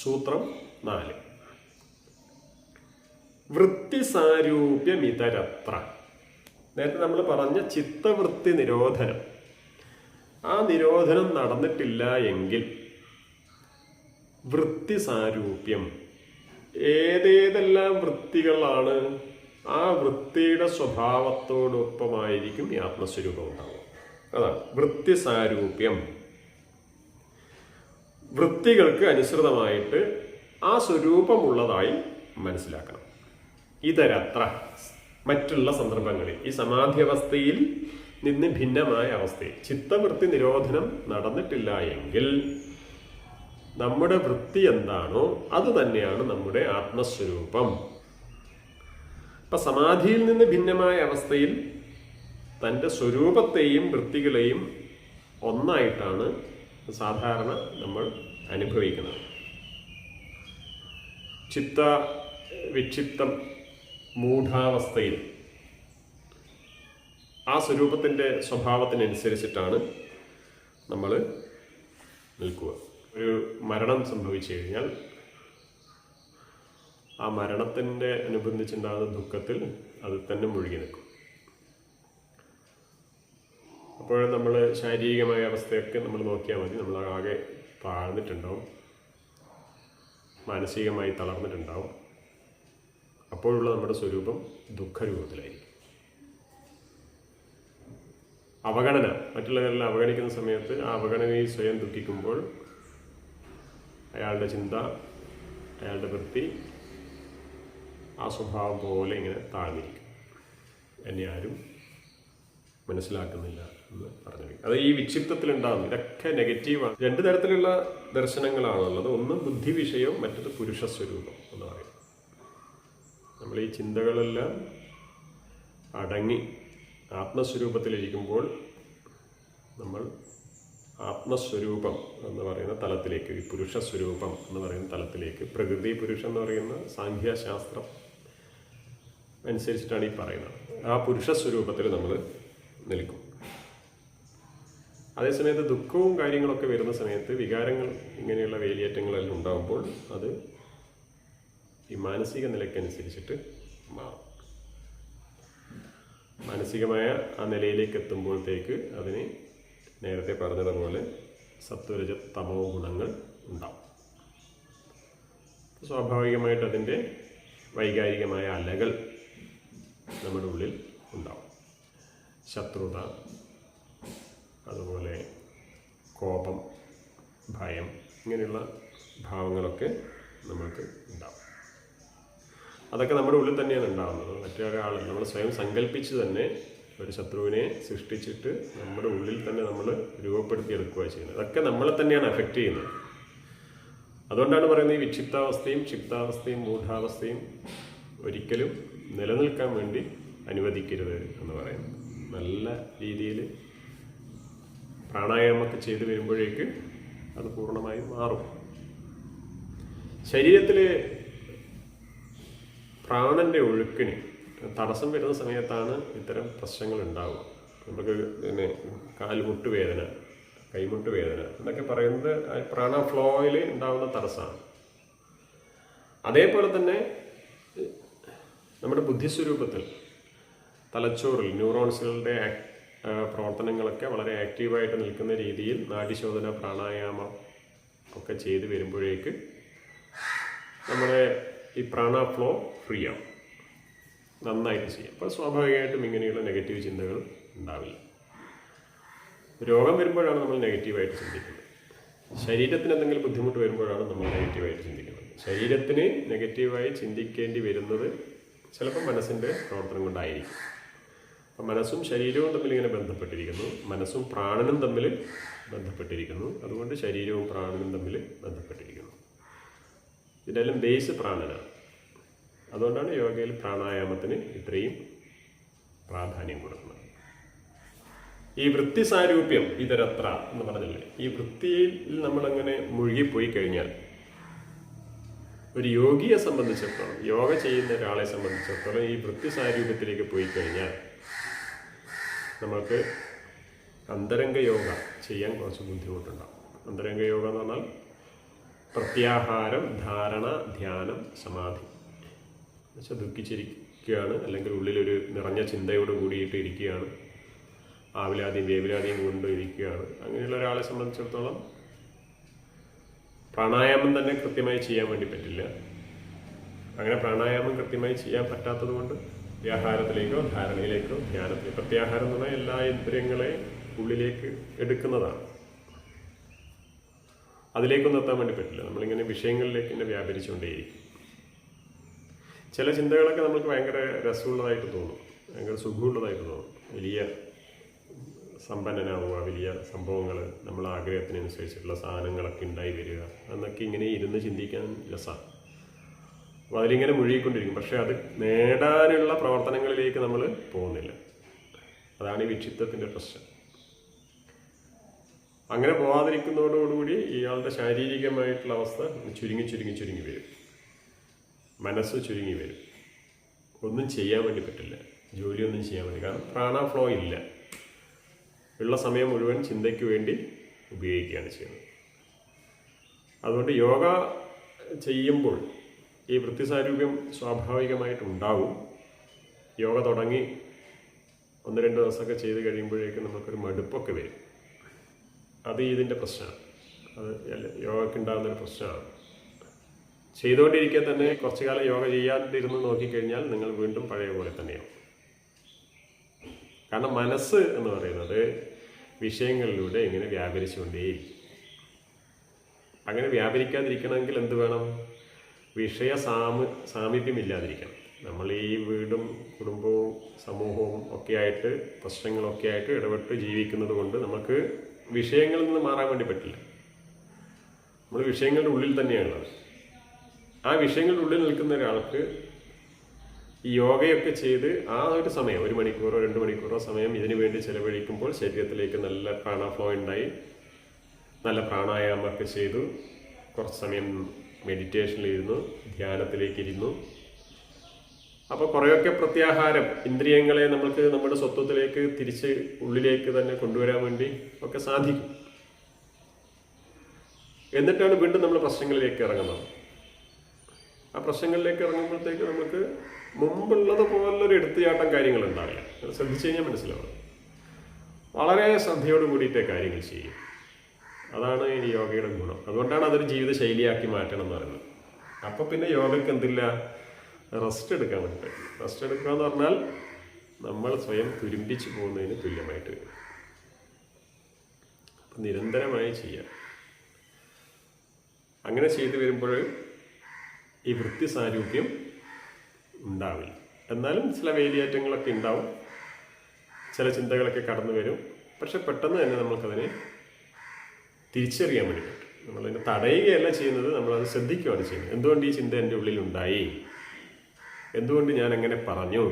സൂത്രം 4. വൃത്തിസാരൂപ്യമിതരത്ര. നേരത്തെ നമ്മൾ പറഞ്ഞ ചിത്തവൃത്തി നിരോധനം, ആ നിരോധനം നടന്നിട്ടില്ല എങ്കിൽ വൃത്തിസാരൂപ്യം, ഏതേതെല്ലാം വൃത്തികളാണ് ആ വൃത്തിയുടെ സ്വഭാവത്തോടൊപ്പമായിരിക്കും ഈ ആത്മസ്വരൂപം ഉണ്ടാവുക. അതാണ് വൃത്തിസാരൂപ്യം. വൃത്തികൾക്ക് അനുസൃതമായിട്ട് ആ സ്വരൂപമുള്ളതായി മനസ്സിലാക്കണം. ഇതരത്ര, മറ്റുള്ള സന്ദർഭങ്ങളിൽ ഈ സമാധിയവസ്ഥയിൽ നിന്ന് ഭിന്നമായ അവസ്ഥയിൽ ചിത്തവൃത്തി നിരോധനം നടന്നിട്ടില്ല എങ്കിൽ നമ്മുടെ വൃത്തി എന്താണോ അത് തന്നെയാണ് നമ്മുടെ ആത്മസ്വരൂപം. ഇപ്പൊ സമാധിയിൽ നിന്ന് ഭിന്നമായ അവസ്ഥയിൽ തൻ്റെ സ്വരൂപത്തെയും വൃത്തികളെയും ഒന്നായിട്ടാണ് സാധാരണ നമ്മൾ അനുഭവിക്കുന്നത്. ചിത്ത വിക്ഷിപ്തം മൂഢാവസ്ഥയിൽ ആ സ്വരൂപത്തിൻ്റെ സ്വഭാവത്തിനനുസരിച്ചിട്ടാണ് നമ്മൾ നിൽക്കുക. ഒരു മരണം സംഭവിച്ചു കഴിഞ്ഞാൽ ആ മരണത്തിൻ്റെ അനുബന്ധിച്ചുണ്ടാകുന്ന ദുഃഖത്തിൽ അതിൽ തന്നെ മുഴുകി നിൽക്കും. അപ്പോൾ നമ്മൾ ശാരീരികമായ അവസ്ഥയൊക്കെ നമ്മൾ നോക്കിയാൽ മതി, നമ്മൾ ആകെ താഴ്ന്നിട്ടുണ്ടാവും, മാനസികമായി തളർന്നിട്ടുണ്ടാവും. അപ്പോഴുള്ള നമ്മുടെ സ്വരൂപം ദുഃഖരൂപത്തിലായിരിക്കും. അവഗണന, മറ്റുള്ളവരെല്ലാം അവഗണിക്കുന്ന സമയത്ത് ആ അവഗണനയിൽ സ്വയം ദുഃഖിക്കുമ്പോൾ അയാളുടെ ചിന്ത, അയാളുടെ വൃത്തി ആ സ്വഭാവം പോലെ ഇങ്ങനെ താഴ്ന്നിരിക്കും. എന്നെ ആരും മനസ്സിലാക്കുന്നില്ല എന്ന് പറഞ്ഞു. അത് ഈ വിക്ഷിപ്തത്തിലുണ്ടാകുന്നു. ഇതൊക്കെ നെഗറ്റീവാണ്. 2 തരത്തിലുള്ള ദർശനങ്ങളാണുള്ളത്. ഒന്ന് ബുദ്ധി വിഷയവും, മറ്റത് പുരുഷസ്വരൂപം എന്ന് പറയും. നമ്മൾ ഈ ചിന്തകളെല്ലാം അടങ്ങി ആത്മസ്വരൂപത്തിലിരിക്കുമ്പോൾ നമ്മൾ ആത്മസ്വരൂപം എന്ന് പറയുന്ന തലത്തിലേക്ക്, ഈ പുരുഷസ്വരൂപം എന്ന് പറയുന്ന തലത്തിലേക്ക്, പ്രകൃതി പുരുഷൻ എന്ന് പറയുന്ന സാഖ്യശാസ്ത്രം അനുസരിച്ചിട്ടാണ് ഈ പറയുന്നത്. ആ പുരുഷസ്വരൂപത്തിൽ നമ്മൾ നിൽക്കും. അതേസമയത്ത് ദുഃഖവും കാര്യങ്ങളൊക്കെ വരുന്ന സമയത്ത്, വികാരങ്ങൾ ഇങ്ങനെയുള്ള വേലിയേറ്റങ്ങളെല്ലാം ഉണ്ടാകുമ്പോൾ അത് ഈ മാനസിക നിലയ്ക്കനുസരിച്ചിട്ട് മാറും. മാനസികമായ ആ നിലയിലേക്ക് എത്തുമ്പോഴത്തേക്ക് അതിന് നേരത്തെ പറഞ്ഞതുപോലെ സത്വരജ തമോ ഗുണങ്ങൾ ഉണ്ടാവും. സ്വാഭാവികമായിട്ട് അതിൻ്റെ വൈകാരികമായ അലകൾ നമ്മുടെ ഉള്ളിൽ ഉണ്ടാവും. ശത്രുത, അതുപോലെ കോപം, ഭയം, ഇങ്ങനെയുള്ള ഭാവങ്ങളൊക്കെ നമ്മൾക്ക് ഉണ്ടാവും. അതൊക്കെ നമ്മുടെ ഉള്ളിൽ തന്നെയാണ് ഉണ്ടാകുന്നത്. മറ്റൊരാൾ നമ്മൾ സ്വയം സങ്കല്പിച്ച് തന്നെ ഒരു ശത്രുവിനെ സൃഷ്ടിച്ചിട്ട് നമ്മുടെ ഉള്ളിൽ തന്നെ നമ്മൾ രൂപപ്പെടുത്തിയെടുക്കുക ചെയ്യുന്നത്. അതൊക്കെ നമ്മളെ തന്നെയാണ് എഫക്റ്റ് ചെയ്യുന്നത്. അതുകൊണ്ടാണ് പറയുന്നത് ഈ വിക്ഷിപ്താവസ്ഥയും ക്ഷിപ്താവസ്ഥയും മൂഢാവസ്ഥയും ഒരിക്കലും നിലനിൽക്കാൻ വേണ്ടി അനുവദിക്കരുത് എന്ന് പറയുന്നത്. നല്ല രീതിയിൽ പ്രാണായാമമൊക്കെ ചെയ്ത് വരുമ്പോഴേക്ക് അത് പൂർണ്ണമായും മാറും. ശരീരത്തിൽ പ്രാണന്റെ ഒഴുക്കിന് തടസ്സം വരുന്ന സമയത്താണ് ഇത്തരം പ്രശ്നങ്ങൾ ഉണ്ടാവുക. നമുക്ക് പിന്നെ കാൽമുട്ട് വേദന, കൈമുട്ട് വേദന എന്നൊക്കെ പറയുന്നത് പ്രാണ ഫ്ലോയിൽ ഉണ്ടാകുന്ന തടസ്സമാണ്. അതേപോലെ തന്നെ നമ്മുടെ ബുദ്ധിസ്വരൂപത്തിൽ തലച്ചോറിൽ ന്യൂറോൺസുകളുടെ പ്രവർത്തനങ്ങളൊക്കെ വളരെ ആക്റ്റീവായിട്ട് നിൽക്കുന്ന രീതിയിൽ നാഡീശോധന, പ്രാണായാമം ഒക്കെ ചെയ്ത് വരുമ്പോഴേക്ക് നമ്മുടെ ഈ പ്രാണ ഫ്ലോ ഫ്രീ ആവും, നന്നായിട്ട് ചെയ്യും. അപ്പോൾ സ്വാഭാവികമായിട്ടും ഇങ്ങനെയുള്ള നെഗറ്റീവ് ചിന്തകൾ ഉണ്ടാവില്ല. രോഗം വരുമ്പോഴാണ് നമ്മൾ നെഗറ്റീവായിട്ട് ചിന്തിക്കുന്നത്. ശരീരത്തിന് എന്തെങ്കിലും ബുദ്ധിമുട്ട് വരുമ്പോഴാണ് നമ്മൾ നെഗറ്റീവായിട്ട് ചിന്തിക്കുന്നത്. ശരീരത്തിന് നെഗറ്റീവായി ചിന്തിക്കേണ്ടി വരുന്നത് ചിലപ്പോൾ മനസ്സിൻ്റെ പ്രവർത്തനം കൊണ്ടായിരിക്കും. അപ്പം മനസ്സും ശരീരവും തമ്മിൽ ഇങ്ങനെ ബന്ധപ്പെട്ടിരിക്കുന്നു, മനസ്സും പ്രാണനും തമ്മിൽ ബന്ധപ്പെട്ടിരിക്കുന്നു. അതുകൊണ്ട് ശരീരവും പ്രാണനും തമ്മിൽ ബന്ധപ്പെട്ടിരിക്കുന്നു. ഇതിനെല്ലാം ബേസ് പ്രാണനാണ്. അതുകൊണ്ടാണ് യോഗയിൽ പ്രാണായാമത്തിന് ഇത്രയും പ്രാധാന്യം കൊടുക്കുന്നത്. ഈ വൃത്തിസാരൂപ്യം ഇതരത്ര എന്ന് പറഞ്ഞില്ലേ, ഈ വൃത്തിയിൽ നമ്മളങ്ങനെ മുഴുകിപ്പോയി കഴിഞ്ഞാൽ ഒരു യോഗിയെ സംബന്ധിച്ചിടത്തോളം, യോഗ ചെയ്യുന്ന ഒരാളെ സംബന്ധിച്ചിടത്തോളം ഈ വൃത്തിസാരൂപ്യത്തിലേക്ക് പോയി കഴിഞ്ഞാൽ നമ്മൾക്ക് അന്തരംഗ യോഗ ചെയ്യാൻ കുറച്ച് ബുദ്ധിമുട്ടുണ്ടാകും. അന്തരംഗ യോഗ എന്ന് പറഞ്ഞാൽ പ്രത്യാഹാരം, ധാരണ, ധ്യാനം, സമാധി. എന്നുവെച്ചാൽ ദുഃഖിച്ചിരിക്കുകയാണ്, അല്ലെങ്കിൽ ഉള്ളിലൊരു നിറഞ്ഞ ചിന്തയോട് കൂടിയിട്ട് ഇരിക്കുകയാണ്, ആവിലാതിയും വേവിലാതിയും കൊണ്ട് ഇരിക്കുകയാണ്. അങ്ങനെയുള്ള ഒരാളെ സംബന്ധിച്ചിടത്തോളം പ്രാണായാമം തന്നെ കൃത്യമായി ചെയ്യാൻ വേണ്ടി പറ്റില്ല. അങ്ങനെ പ്രാണായാമം കൃത്യമായി ചെയ്യാൻ പറ്റാത്തത് കൊണ്ട് വ്യാഹാരത്തിലേക്കോ ധാരണയിലേക്കോ ധ്യാനത്തിലേക്കോ, പ്രത്യാഹാരം എന്ന് പറഞ്ഞാൽ എല്ലാ ഇന്ദ്രിയങ്ങളെ ഉള്ളിലേക്ക് എടുക്കുന്നതാണ്, അതിലേക്കൊന്നും എത്താൻ വേണ്ടി പറ്റില്ല. നമ്മളിങ്ങനെ വിഷയങ്ങളിലേക്ക് തന്നെ വ്യാപരിച്ചുകൊണ്ടേയിരിക്കും. ചില ചിന്തകളൊക്കെ നമുക്ക് ഭയങ്കര രസമുള്ളതായിട്ട് തോന്നും, ഭയങ്കര സുഖമുള്ളതായിട്ട് തോന്നും. വലിയ സമ്പന്നനാവുക, വലിയ സംഭവങ്ങൾ, നമ്മൾ ആഗ്രഹത്തിനനുസരിച്ചിട്ടുള്ള സാധനങ്ങളൊക്കെ ഉണ്ടായി വരിക എന്നൊക്കെ ഇങ്ങനെ ഇരുന്ന് ചിന്തിക്കാൻ രസമാണ്. അപ്പോൾ അതിലിങ്ങനെ മുഴുകിക്കൊണ്ടിരിക്കും. പക്ഷെ അത് നേടാനുള്ള പ്രവർത്തനങ്ങളിലേക്ക് നമ്മൾ പോകുന്നില്ല. അതാണ് ഈ വിക്ഷിപ്തത്തിൻ്റെ പ്രശ്നം. അങ്ങനെ പോകാതിരിക്കുന്നതോടുകൂടി ഇയാളുടെ ശാരീരികമായിട്ടുള്ള അവസ്ഥ ചുരുങ്ങി വരും, മനസ്സ് ചുരുങ്ങി വരും. ഒന്നും ചെയ്യാൻ വേണ്ടി പറ്റില്ല, ജോലിയൊന്നും ചെയ്യാൻ വേണ്ടി. കാരണം പ്രാണ ഫ്ലോ ഇല്ല. ഉള്ള സമയം മുഴുവൻ ചിന്തയ്ക്ക് വേണ്ടി ഉപയോഗിക്കുകയാണ് ചെയ്യുന്നത്. അതുകൊണ്ട് യോഗ ചെയ്യുമ്പോൾ ഈ വൃത്തിസാരൂപ്യം സ്വാഭാവികമായിട്ടുണ്ടാവും. യോഗ തുടങ്ങി 1-2 ദിവസമൊക്കെ ചെയ്ത് കഴിയുമ്പോഴേക്കും നമുക്കൊരു മടുപ്പൊക്കെ വരും. അത് ഇതിൻ്റെ പ്രശ്നമാണ്. അത് യോഗയ്ക്ക് ഉണ്ടാകുന്നൊരു പ്രശ്നമാണ്. ചെയ്തുകൊണ്ടിരിക്കെ തന്നെ കുറച്ചു കാലം യോഗ ചെയ്യാതിരുന്ന് നോക്കിക്കഴിഞ്ഞാൽ നിങ്ങൾ വീണ്ടും പഴയ പോലെ തന്നെയാവും. കാരണം മനസ്സ് എന്ന് പറയുന്നത് വിഷയങ്ങളിലൂടെ ഇങ്ങനെ വ്യാപരിച്ചുകൊണ്ടേയിരിക്കും. അങ്ങനെ വ്യാപരിക്കാതിരിക്കണമെങ്കിൽ എന്ത് വേണം? സാമീപ്യമില്ലാതിരിക്കണം. നമ്മൾ ഈ വീടും കുടുംബവും സമൂഹവും ഒക്കെ ആയിട്ട്, പ്രശ്നങ്ങളൊക്കെ ആയിട്ട് ഇടപെട്ട് ജീവിക്കുന്നത് കൊണ്ട് നമുക്ക് വിഷയങ്ങളിൽ നിന്ന് മാറാൻ വേണ്ടി പറ്റില്ല. നമ്മൾ വിഷയങ്ങളുടെ ഉള്ളിൽ തന്നെയാണുള്ളത്. ആ വിഷയങ്ങളുടെ ഉള്ളിൽ നിൽക്കുന്ന ഒരാൾക്ക് ഈ യോഗയൊക്കെ ചെയ്ത് ആ ഒരു സമയം, 1 മണിക്കൂറോ 2 മണിക്കൂറോ സമയം ഇതിനു വേണ്ടി ചെലവഴിക്കുമ്പോൾ ശരീരത്തിലേക്ക് നല്ല പ്രാണഫ്ലോ ഉണ്ടായി, നല്ല പ്രാണായാമമൊക്കെ ചെയ്തു, കുറച്ച് സമയം മെഡിറ്റേഷനിലിരുന്നു, ധ്യാനത്തിലേക്കിരുന്നു. അപ്പോൾ കുറേയൊക്കെ പ്രത്യാഹാരം, ഇന്ദ്രിയങ്ങളെ നമ്മൾക്ക് നമ്മുടെ സ്വത്വത്തിലേക്ക് തിരിച്ച് ഉള്ളിലേക്ക് തന്നെ കൊണ്ടുവരാൻ വേണ്ടി ഒക്കെ സാധിക്കും. എന്നിട്ടാണ് വീണ്ടും നമ്മൾ പ്രശ്നങ്ങളിലേക്ക് ഇറങ്ങുന്നത്. ആ പ്രശ്നങ്ങളിലേക്ക് ഇറങ്ങുമ്പോഴത്തേക്ക് നമുക്ക് മുമ്പുള്ളത് പോലൊരു എടുത്തുചാട്ടം കാര്യങ്ങൾ ഉണ്ടാവില്ല. അത് ശ്രദ്ധിച്ചു കഴിഞ്ഞാൽ മനസ്സിലാവും. വളരെ ശ്രദ്ധയോട് കൂടിയിട്ടേ കാര്യങ്ങൾ ചെയ്യും. അതാണ് ഈ യോഗയുടെ ഗുണം. അതുകൊണ്ടാണ് അതൊരു ജീവിത ശൈലിയാക്കി മാറ്റണം എന്ന് പറയുന്നത്. അപ്പോൾ പിന്നെ യോഗയ്ക്ക് എന്തില്ല, റെസ്റ്റ് എടുക്കാൻ വേണ്ടി പറ്റും. റെസ്റ്റ് എടുക്കുക എന്ന് പറഞ്ഞാൽ നമ്മൾ സ്വയം തുരുമ്പിച്ച് പോകുന്നതിന് തുല്യമായിട്ട് വരും. അപ്പം നിരന്തരമായി ചെയ്യാം. അങ്ങനെ ചെയ്തു വരുമ്പോൾ ഈ വൃത്തി സാരൂപ്യം ഉണ്ടാവില്ല. എന്നാലും ചില വേലിയേറ്റങ്ങളൊക്കെ ഉണ്ടാവും, ചില ചിന്തകളൊക്കെ കടന്നു വരും. പക്ഷെ പെട്ടെന്ന് തന്നെ നമുക്കതിനെ തിരിച്ചറിയാൻ വേണ്ടി പറ്റും. നമ്മളതിനെ തടയുകയല്ല ചെയ്യുന്നത്, നമ്മളത് ശ്രദ്ധിക്കുകയാണ് ചെയ്യുന്നത്. എന്തുകൊണ്ട് ഈ ചിന്ത എൻ്റെ ഉള്ളിലുണ്ടായി, എന്തുകൊണ്ട് ഞാൻ അങ്ങനെ പറഞ്ഞു,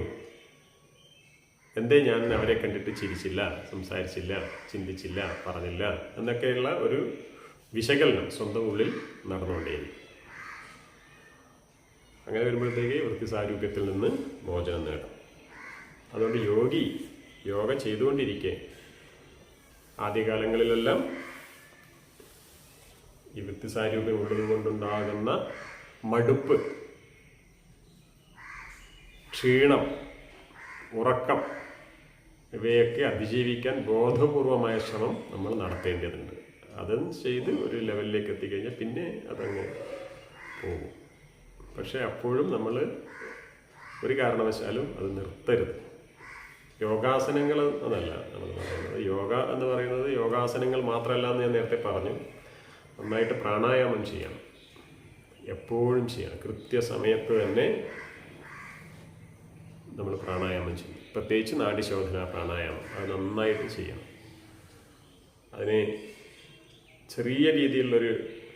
എന്തേ ഞാൻ അവരെ കണ്ടിട്ട് ചിരിച്ചില്ല, സംസാരിച്ചില്ല, ചിന്തിച്ചില്ല, പറഞ്ഞില്ല എന്നൊക്കെയുള്ള ഒരു വിശകലനം സ്വന്തം ഉള്ളിൽ നടന്നുകൊണ്ടേയിരിക്കും. അങ്ങനെ വരുമ്പോഴത്തേക്ക് വൃത്തിസാരൂപ്യത്തിൽ നിന്ന് മോചനം നേടും. അതുകൊണ്ട് യോഗ ചെയ്തുകൊണ്ടിരിക്കെ ആദ്യകാലങ്ങളിലെല്ലാം ഈ വൃത്തിസാരൂപ്യം ഉള്ളത് കൊണ്ടുണ്ടാകുന്ന മടുപ്പ്, ക്ഷീണം, ഉറക്കം ഇവയൊക്കെ അതിജീവിക്കാൻ ബോധപൂർവമായ ശ്രമം നമ്മൾ നടത്തേണ്ടതുണ്ട്. അതും ചെയ്ത് ഒരു ലെവലിലേക്ക് എത്തിക്കഴിഞ്ഞാൽ പിന്നെ അതങ്ങ് പോകും. പക്ഷേ അപ്പോഴും നമ്മൾ ഒരു കാരണവശാലും അത് നിർത്തരുത്. യോഗാസനങ്ങൾ അതല്ല നമ്മൾ പറയുന്നത്. യോഗ എന്ന് പറയുന്നത് യോഗാസനങ്ങൾ മാത്രമല്ല എന്ന് ഞാൻ നേരത്തെ പറഞ്ഞു. നന്നായിട്ട് പ്രാണായാമം ചെയ്യണം, എപ്പോഴും ചെയ്യണം. കൃത്യസമയത്ത് തന്നെ നമ്മൾ പ്രാണായാമം ചെയ്യും. പ്രത്യേകിച്ച് നാഡിശോധന പ്രാണായാമം അത് നന്നായിട്ട് ചെയ്യണം. അതിന് ചെറിയ രീതിയിലുള്ളൊരു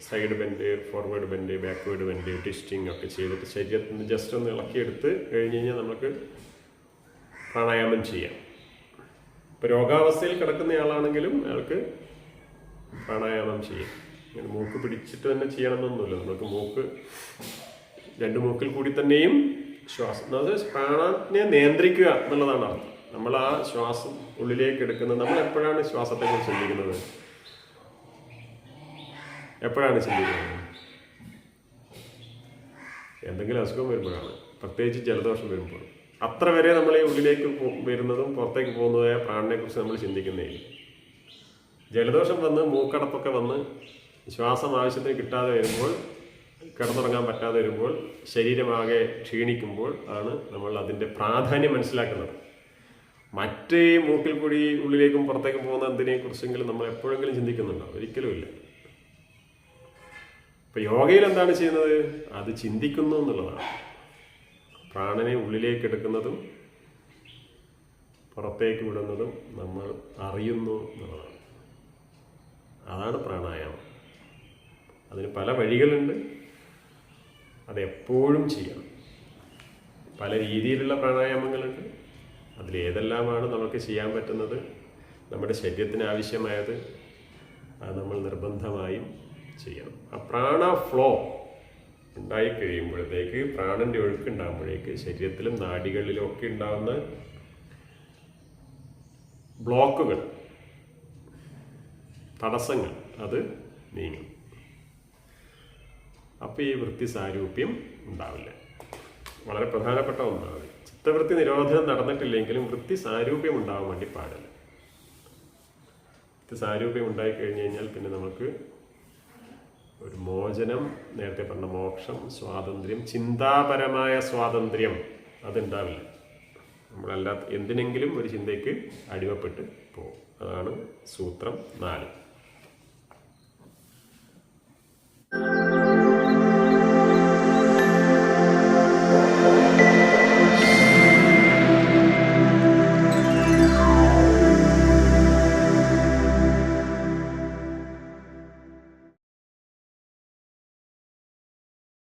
side bend, forward bend, backward bend, twisting ഒക്കെ ചെയ്തിട്ട് ശരീരത്തിൽ നിന്ന് ജസ്റ്റ് ഒന്ന് ഇളക്കിയെടുത്ത് കഴിഞ്ഞ് കഴിഞ്ഞാൽ നമുക്ക് പ്രാണായാമം ചെയ്യാം. ഇപ്പോൾ രോഗാവസ്ഥയിൽ കിടക്കുന്നയാളാണെങ്കിലും അയാൾക്ക് പ്രാണായാമം ചെയ്യാം. ഇങ്ങനെ മൂക്ക് പിടിച്ചിട്ട് തന്നെ ചെയ്യണമെന്നൊന്നുമില്ല. നമുക്ക് 2 മൂക്കിൽ കൂടി തന്നെയും ശ്വാസം, അതായത് പ്രാണനെ നിയന്ത്രിക്കുക എന്നുള്ളതാണ് അർത്ഥം. നമ്മൾ ആ ശ്വാസം ഉള്ളിലേക്ക് എടുക്കുന്നത്. നമ്മൾ എപ്പോഴാണ് ശ്വാസത്തെക്കുറിച്ച് ചിന്തിക്കുന്നത്? എന്തെങ്കിലും അസുഖം വരുമ്പോഴാണ്, പ്രത്യേകിച്ച് ജലദോഷം വരുമ്പോൾ. അത്ര വരെ നമ്മൾ ഈ ഉള്ളിലേക്ക് വരുന്നതും പുറത്തേക്ക് പോകുന്നതായ പ്രാണനെ കുറിച്ച് നമ്മൾ ചിന്തിക്കുന്നേ. ജലദോഷം വന്ന് മൂക്കടപ്പൊക്കെ വന്ന് ശ്വാസം ആവശ്യത്തിന് കിട്ടാതെ വരുമ്പോൾ, കിടന്നുറങ്ങാൻ പറ്റാതെ വരുമ്പോൾ, ശരീരമാകെ ക്ഷീണിക്കുമ്പോൾ ആണ് നമ്മൾ അതിൻ്റെ പ്രാധാന്യം മനസ്സിലാക്കുന്നത്. മറ്റേ മൂക്കിൽ കൂടി ഉള്ളിലേക്കും പുറത്തേക്കും പോകുന്ന എന്തിനെ കുറിച്ചെങ്കിലും നമ്മൾ എപ്പോഴെങ്കിലും ചിന്തിക്കുന്നുണ്ടോ? ഒരിക്കലുമില്ല. ഇപ്പൊ യോഗയിൽ എന്താണ് ചെയ്യുന്നത്? അത് ചിന്തിക്കുന്നു എന്നുള്ളതാണ്. പ്രാണനെ ഉള്ളിലേക്ക് എടുക്കുന്നതും പുറത്തേക്ക് വിടുന്നതും നമ്മൾ അറിയുന്നു എന്നുള്ളതാണ്. അതാണ് പ്രാണായാമം. അതിന് പല വഴികളുണ്ട്. അതെപ്പോഴും ചെയ്യണം. പല രീതിയിലുള്ള പ്രാണായാമങ്ങളുണ്ട്. അതിലേതെല്ലാമാണ് നമുക്ക് ചെയ്യാൻ പറ്റുന്നത്, നമ്മുടെ ശരീരത്തിന് ആവശ്യമായത്, അത് നമ്മൾ നിർബന്ധമായും ചെയ്യണം. ആ പ്രാണ ഫ്ലോ ഉണ്ടായി കഴിയുമ്പോഴത്തേക്ക്, പ്രാണന്റെ ഒഴുക്ക് ഉണ്ടാകുമ്പോഴേക്ക് ശരീരത്തിലും നാഡികളിലും ഒക്കെ ഉണ്ടാകുന്ന ബ്ലോക്കുകൾ, തടസ്സങ്ങൾ അത് നീങ്ങും. അപ്പോൾ ഈ വൃത്തി സാരൂപ്യം ഉണ്ടാവില്ല. വളരെ പ്രധാനപ്പെട്ട ഒന്നാണ്. ചിത്തവൃത്തി നിരോധനം നടന്നിട്ടില്ലെങ്കിലും വൃത്തി സാരൂപ്യം ഉണ്ടാവാൻ വേണ്ടി പാടില്ല. വൃത്തി സാരൂപ്യം ഉണ്ടായിക്കഴിഞ്ഞു കഴിഞ്ഞാൽ പിന്നെ നമുക്ക് ഒരു മോചനം, നേരത്തെ പറഞ്ഞ മോക്ഷം, സ്വാതന്ത്ര്യം, ചിന്താപരമായ സ്വാതന്ത്ര്യം അതുണ്ടാവില്ല. നമ്മളല്ലാത്ത എന്തിനെങ്കിലും ഒരു ചിന്തയ്ക്ക് അടിമപ്പെട്ട് പോകും. അതാണ് സൂത്രം 4.